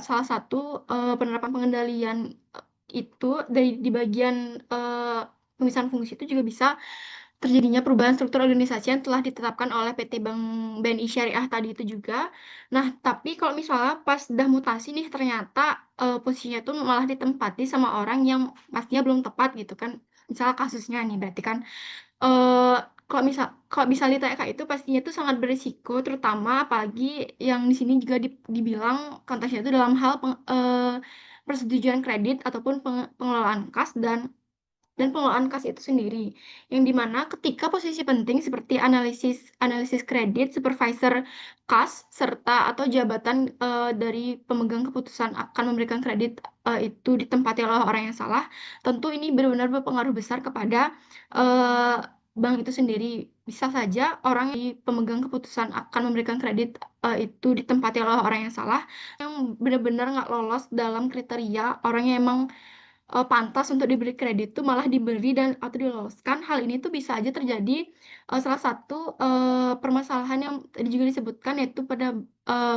salah satu, penerapan pengendalian, itu di bagian, pemisahan fungsi itu juga bisa terjadinya perubahan struktur organisasi yang telah ditetapkan oleh PT Bank BNI Syariah tadi itu juga. Nah, tapi kalau misalnya pas udah mutasi nih ternyata, posisinya tuh malah ditempati sama orang yang pastinya belum tepat gitu kan. Misal kasusnya nih berarti kan, eee, kalau misal ditanya kayak itu pastinya itu sangat berisiko terutama apalagi yang di sini juga dibilang konteksnya itu dalam hal persetujuan kredit ataupun pengelolaan kas dan pengelolaan kas itu sendiri, yang di mana ketika posisi penting seperti analisis analisis kredit, supervisor kas, serta atau jabatan, dari pemegang keputusan akan memberikan kredit, itu ditempati oleh orang yang salah, tentu ini benar-benar berpengaruh besar kepada, eee, bank itu sendiri. Bisa saja orang yang pemegang keputusan akan memberikan kredit, itu ditempati oleh orang yang salah, yang benar-benar nggak lolos dalam kriteria orang yang emang pantas untuk diberi kredit tuh malah diberi dan atau diloloskan, hal ini tuh bisa aja terjadi, salah satu, permasalahan yang tadi juga disebutkan yaitu pada,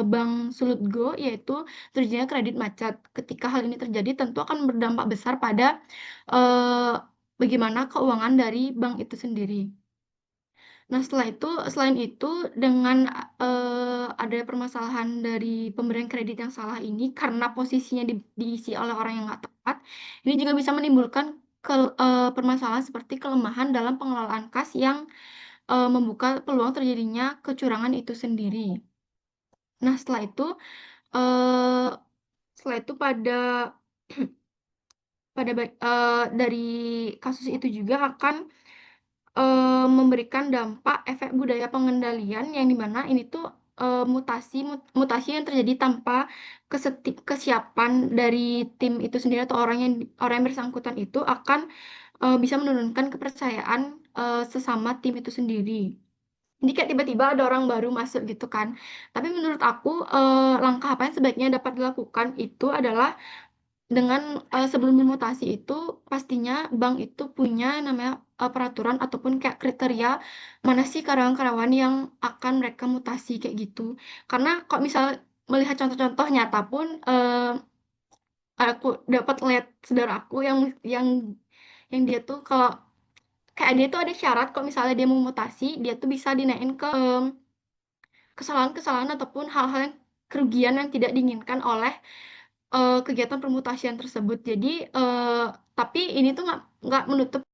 Bank Sulutgo, yaitu terjadinya kredit macet. Ketika hal ini terjadi tentu akan berdampak besar pada, eee, bagaimana keuangan dari bank itu sendiri. Nah, selain itu dengan, adanya permasalahan dari pemberian kredit yang salah ini karena posisinya diisi oleh orang yang nggak tepat, ini juga bisa menimbulkan permasalahan seperti kelemahan dalam pengelolaan kas yang, membuka peluang terjadinya kecurangan itu sendiri. Nah, eee, setelah itu dari kasus itu juga akan memberikan dampak efek budaya pengendalian yang di mana ini tuh, mutasi yang terjadi tanpa kesiapan dari tim itu sendiri atau orang yang bersangkutan itu akan, bisa menurunkan kepercayaan, sesama tim itu sendiri. Jadi kayak tiba-tiba ada orang baru masuk gitu kan. Tapi menurut aku, langkah apa yang sebaiknya dapat dilakukan itu adalah dengan, sebelum dimutasi itu pastinya bank itu punya namanya, peraturan ataupun kayak kriteria mana sih karyawan-karyawan yang akan mereka mutasi kayak gitu. Karena kalau misal melihat contoh-contoh nyata pun, aku dapat ngeliat saudara aku yang dia tuh kalau kayak dia tuh ada syarat kalau misalnya dia mau mutasi, dia tuh bisa dinaikin ke, kesalahan-kesalahan ataupun hal-hal yang kerugian yang tidak diinginkan oleh kegiatan permutasian tersebut. Jadi, tapi ini tuh nggak menutup